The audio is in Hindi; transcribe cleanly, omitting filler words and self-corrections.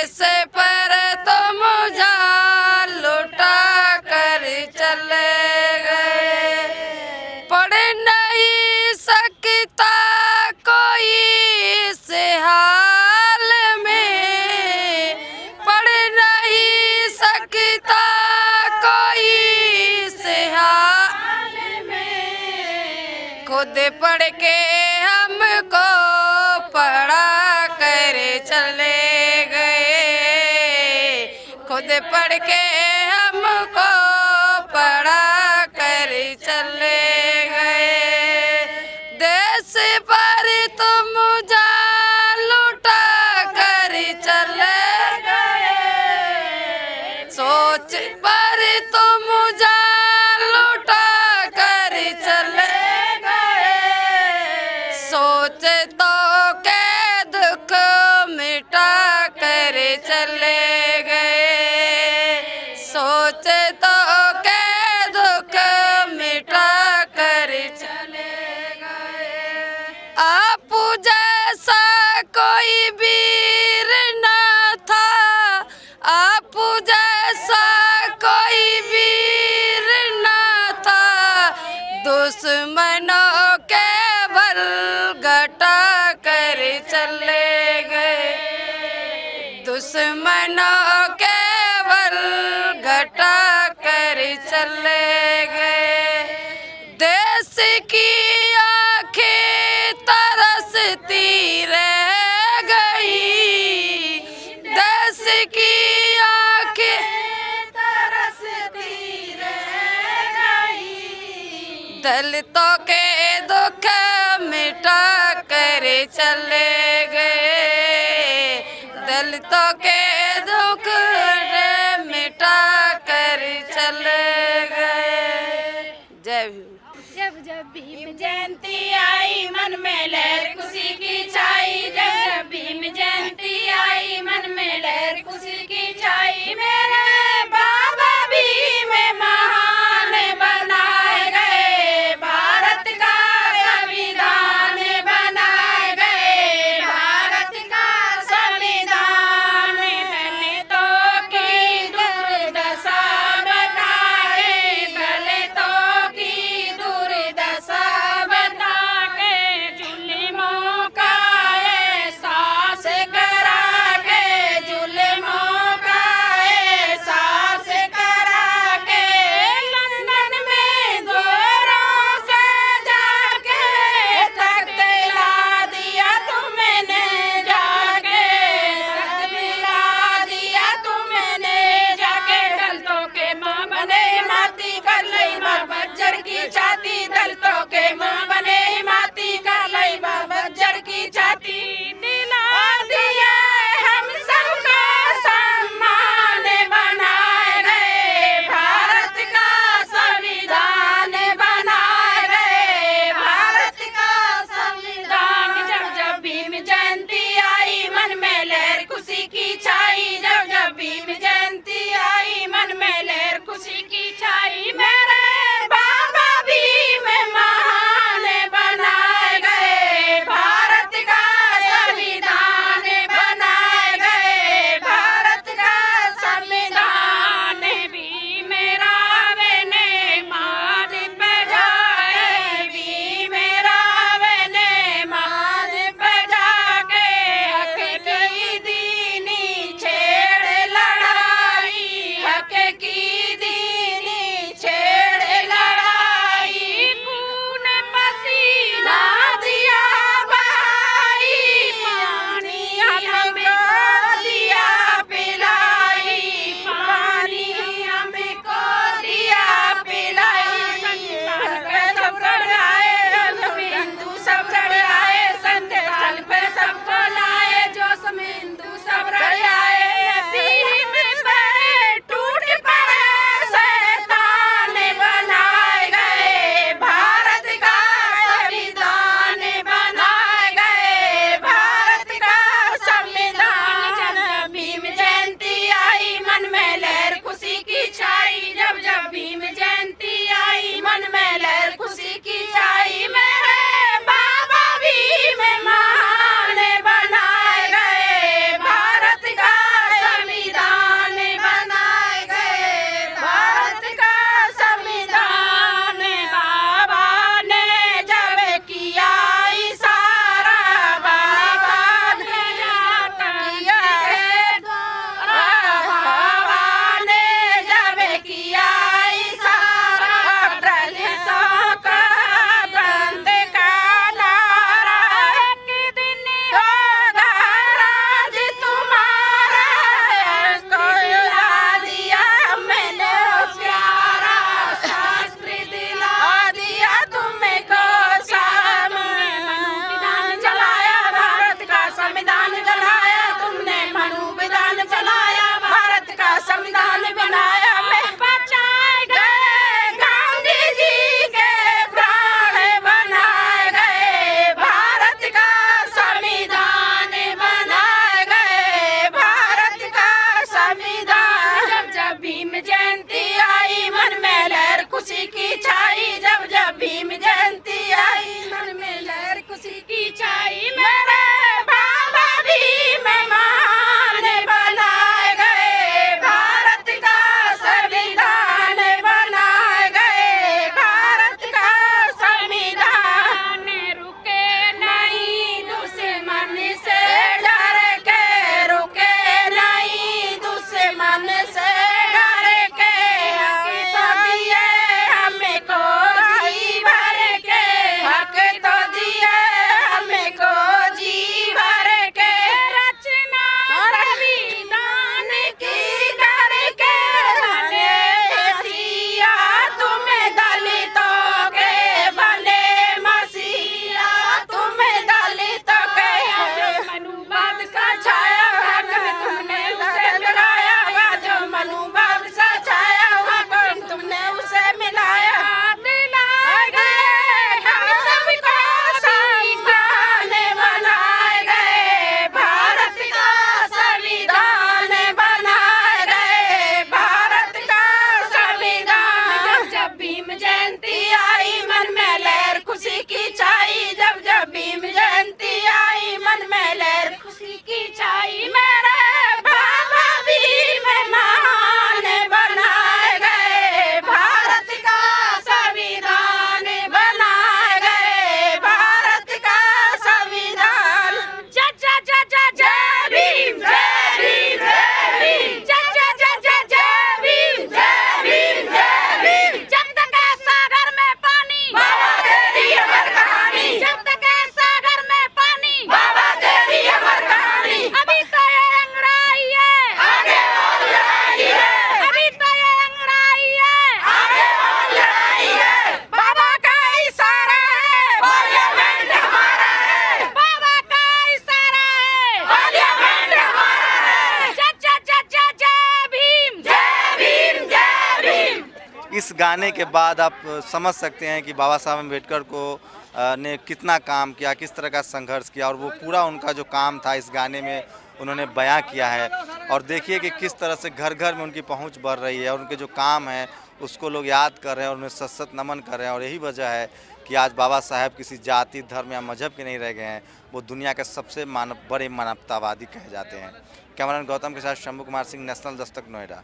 देश पर तुम जान लुटा कर चले गए। पढ़ नहीं सकता कोई इस हाल में, पढ़ नहीं सकता कोई इस हाल में। खुद पढ़ के हमको पढ़ा कर चले गए। खुद पढ़ के हमको पढ़ा कर चले गए। देश पर तुम जान लुटा कर चले गए। सोच पर तुम जान लुटा कर चले गए। सोच तो के दुख मिटा कर चले गए। सोच तो के दुख मिटा कर चले गए। आप जैसा कोई वीर न था, आप जैसा कोई वीर न था। दुश्मनों के बल घटा कर चले गए। दुश्मनों के बल घटा कर चले गए। देश की आंखें तरसती रह गई। देश की आंखें तरसती रह गई। दलितों के दुख मिटा कर चले गए। दलितों के दुख मिटा कर चले गए। जय भीम। जब जब भीम जयंती आई मन में लहर खुशी की छाई। जब जब भीम जयंती आई मन में लहर खुशी की छाई। मेरे बाबा भीम महान बनाए गए। भारत का संविधान बनाए गए। भारत का संविधान दलितों की दुर्दशा बताए। दलितों की दुर्दशा बता के जुल्मों का एहसास करा के। जुल्मों का एहसास करा के। लंदन में गोरों से जाके तख्त ला दिया तुमने जाके। तख्त ला दिया तुमने जाके। दलितों के माँ बने हिमाती कर लई माँ बज्जर की छाती। दलितों के माँ बने हिमाती कर लई माँ बज्जर की छाती। दिला दिया हम सबका सम्मान बनाए गए। भारत का संविधान बनाए गए। भारत का संविधान। जब जब भीम जयंती आई मन में लहर खुशी की छाई। जब जब भीम जयंती आई मन में लहर खुशी की छाई। मेरे बाबा भीम महान इस गाने के बाद आप समझ सकते हैं कि बाबा साहब अम्बेडकर को ने कितना काम किया, किस तरह का संघर्ष किया, और वो पूरा उनका जो काम था इस गाने में उन्होंने बयां किया है। और देखिए कि किस तरह से घर घर में उनकी पहुंच बढ़ रही है, और उनके जो काम है उसको लोग याद कर रहे हैं और उन्हें सत सत नमन कर रहे हैं। और यही वजह है कि आज बाबा साहब किसी जाति, धर्म या मजहब के नहीं रह गए हैं, वो दुनिया के सबसे बड़े मानवतावादी कहे जाते हैं। कैमरामैन गौतम के साथ शंभू कुमार सिंह, नेशनल दस्तक, नोएडा।